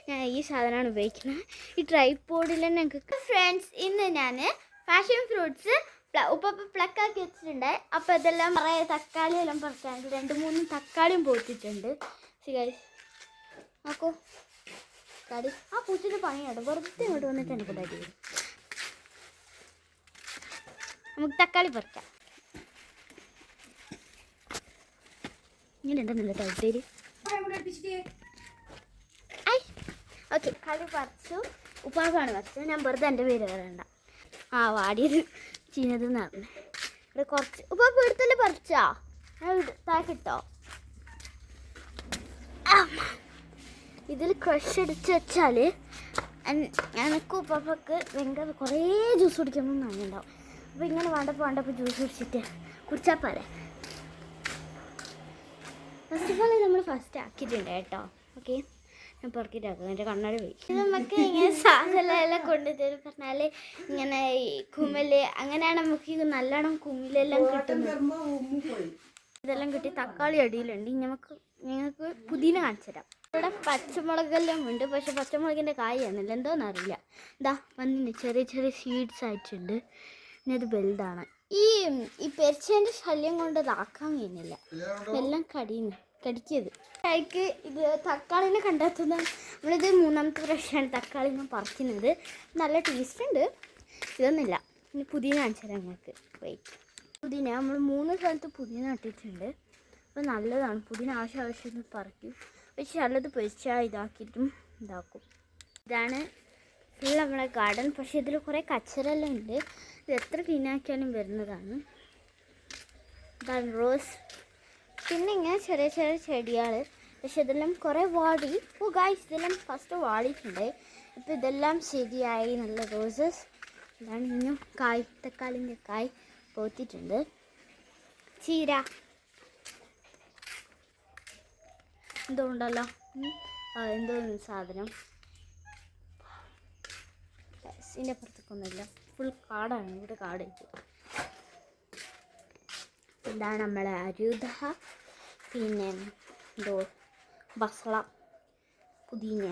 ഞാൻ ഈ സാധനമാണ് ഉപയോഗിക്കുന്നത്. ഈ ട്രൈപോഡിൽ തന്നെ ഞങ്ങൾക്ക് ഫ്രണ്ട്സ് ഇന്ന് ഞാൻ പാഷൻ ഫ്രൂട്ട്സ് ഉപ്പ പ്ലക്കാക്കി വെച്ചിട്ടുണ്ട്. അപ്പോൾ ഇതെല്ലാം കുറേ തക്കാളി എല്ലാം പറിക്കാനുണ്ട്. 2-3 തക്കാളിയും പോത്തിട്ടുണ്ട്. നോക്കൂ കടി ആ പൂച്ചിൻ്റെ പണിയാണ്. വെറുതെ ഇങ്ങോട്ട് വന്നിട്ട് എനിക്ക് തടി വരും. നമുക്ക് തക്കാളി പറിക്കാം. ഇങ്ങനെ ഉണ്ടെന്നല്ലേ തൗട്ടേര്. ഓക്കെ കളി പറിച്ചു. ഉപ്പാപ്പാണ് പറിച്ചത്. ഞാൻ വെറുതെ എൻ്റെ പേര് പറയണ്ട. ആ വാടിയത് ചീനത് നടന്നു. ഇവിടെ കുറച്ച് ഉപ്പാപ്പ എടുത്തല്ലേ പറിച്ചാ താക്കിട്ടോ. ഇതിൽ ക്രഷ് അടിച്ച് വെച്ചാൽ എനിക്ക് ഉപ്പാപ്പക്ക് ഭയങ്കര കുറേ ജ്യൂസ് കുടിക്കണം എന്നുണ്ടാവും. അപ്പോൾ ഇങ്ങനെ വേണ്ടപ്പോൾ ജ്യൂസ് കുടിച്ചിട്ട് കുടിച്ചാൽ പോരെ. ഫസ്റ്റ് ഓഫ് ഓൾ നമ്മൾ ഫസ്റ്റ് ആക്കിയിട്ടുണ്ട് കേട്ടോ. ഓക്കെ ഞാൻ പുറക്കിട്ടാക്കും. എൻ്റെ കണ്ണാടി പോയി. ഇത് നമുക്ക് ഇങ്ങനെ സാധനമെല്ലാം കൊണ്ടുതരും പറഞ്ഞാൽ ഇങ്ങനെ ഈ കുമ്മല് അങ്ങനെയാണ് നമുക്ക് നല്ലോണം കുമ്മിലെല്ലാം കിട്ടുന്നത്. ഇതെല്ലാം കിട്ടി. തക്കാളി അടിയിലുണ്ട്. ഞങ്ങൾക്ക് പുതിന കാണിച്ചു തരാം. ഇവിടെ പച്ചമുളകെല്ലാം ഉണ്ട്. പക്ഷെ പച്ചമുളകിൻ്റെ കായാന്നില്ല, എന്തോന്നറിയില്ല. ഇതാ വന്നിന് ചെറിയ ചെറിയ സീഡ്സ് ആയിട്ടുണ്ട്. പിന്നെ ഇത് വലുതാണ്. ഈ പെരിച്ചേൻ്റെ ശല്യം കൊണ്ട് ഇതാക്കാൻ കഴിയുന്നില്ല. എല്ലാം കടിക്കത് കൈക്ക്. ഇത് തക്കാളിനെ കണ്ടെത്തുന്നത് നമ്മളിത് 3ാമത്തെ പ്രാവശ്യമാണ് തക്കാളിനെ പറിക്കുന്നത്. നല്ല ടേസ്റ്റ് ഉണ്ട്. ഇതൊന്നുമില്ല. ഇനി പുതിന കാണിച്ചു തരാം ഞങ്ങൾക്ക്. വെയിറ്റ് പുതിന നമ്മൾ 3 സ്ഥലത്ത് പുതിന നട്ടിട്ടുണ്ട്. അപ്പോൾ നല്ലതാണ്. പുതിന ആവശ്യം പറിക്കും. പക്ഷെ നല്ലത് പൊരിച്ചാൽ ഇതാക്കിയിട്ടും ഇതാക്കും. ഇതാണ് ഫുൾ നമ്മളെ ഗാർഡൻ. പക്ഷേ ഇതിൽ കുറേ കച്ചറെല്ലാം ഉണ്ട്. ഇത് എത്ര ക്ലീനാക്കിയാലും വരുന്നതാണ്. ഇതാണ് റോസ്. പിന്നെ ഇങ്ങനെ ചെറിയ ചെറിയ ചെടികൾ. പക്ഷെ ഇതെല്ലാം കുറേ വാടി. ഓ ഗായ്സ് ഇതെല്ലാം ഫസ്റ്റ് വാടിയിട്ടുണ്ട്. ഇപ്പോൾ ഇതെല്ലാം ശരിയായി. നല്ല റോസസ്. ഇതാണ് ഇനിയും തക്കാളിൻ്റെ കായ് പോത്തിട്ടുണ്ട്. ചീര എന്തോ ഉണ്ടല്ലോ. എന്തോ സാധനം. ഇതിൻ്റെ അപ്പുറത്തേക്കൊന്നുമില്ല. ഫുൾ കാടാണ്. ഇവിടെ കാടായിട്ട്. ഇതാണ് നമ്മളെ അരുത. പിന്നെ എന്തോ ബസള, പുതിന.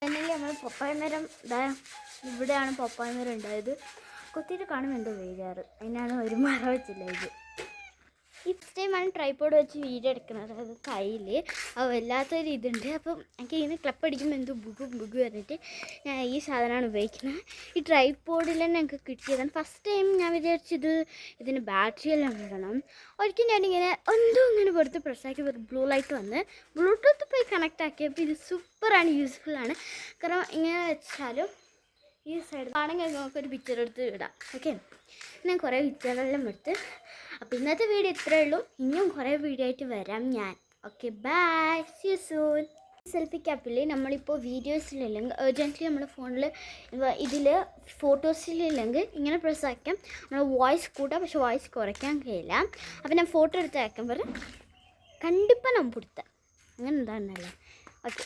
അല്ലെങ്കിൽ നമ്മൾ പപ്പായ മരം ഇവിടെയാണ് പപ്പായ മരം ഉണ്ടായത്. കൊത്തിയിട്ട് കാണുമ്പോൾ എന്തോ വേരാറ്. അതിനാണ് ഒരു മരം വെച്ചില്ല. ഇത് ഇഫ് ടൈമാണ് ട്രൈപോഡ് വെച്ച് വീഡിയോ എടുക്കുന്നത്. അത് കയ്യിൽ അത് വല്ലാത്തൊരു ഇതുണ്ട്. അപ്പം എനിക്ക് ഇങ്ങനെ ക്ലപ്പ് അടിക്കുമ്പോൾ എന്തോ ബുഗ് പറഞ്ഞിട്ട് ഞാൻ ഈ സാധനമാണ് ഉപയോഗിക്കുന്നത്. ഈ ട്രൈപോഡിൽ തന്നെ എനിക്ക് കിട്ടിയതാണ്. ഫസ്റ്റ് ടൈം ഞാൻ വിചാരിച്ചത് ഇതിന് ബാറ്ററി എല്ലാം ഇടണം. ഒരിക്കലും ഞാനിങ്ങനെ എന്തോ ഇങ്ങനെ വെറുതെ പ്രസ്സാക്കി ബ്ലൂ ലൈറ്റ് വന്ന് ബ്ലൂടൂത്ത് പോയി കണക്റ്റ് ആക്കിയപ്പോൾ ഇത് സൂപ്പറാണ്, യൂസ്ഫുള്ളാണ്. കാരണം ഇങ്ങനെ വെച്ചാലും ഈ സൈഡ് ആണെങ്കിൽ നമുക്കൊരു പിക്ചർ എടുത്ത് ഇടാം. ഓക്കെ ഞാൻ കുറേ പിക്ചറെല്ലാം എടുത്ത്. അപ്പോൾ ഇന്നത്തെ വീഡിയോ ഇത്രയേ ഉള്ളൂ. ഇനിയും കുറേ വീഡിയോ ആയിട്ട് വരാം ഞാൻ. Okay bye, see you soon. Selfie ക്യാപ്പിൽ നമ്മളിപ്പോൾ വീഡിയോസിലില്ലെങ്കിൽ അർജൻറ്റ്ലി നമ്മുടെ ഫോണിൽ ഇതിൽ ഫോട്ടോസിലില്ലെങ്കിൽ ഇങ്ങനെ പ്രസ് ആക്കാം. നമ്മൾ വോയിസ് കൂട്ടാം. പക്ഷെ വോയിസ് കുറയ്ക്കാൻ കഴിയില്ല. അപ്പോൾ ഞാൻ ഫോട്ടോ എടുത്ത് അയക്കുമ്പോൾ കണ്ടിപ്പാக நம்ம கொடுத்தேன் അങ്ങനെ എന്താണെന്നല്ലേ. ഓക്കെ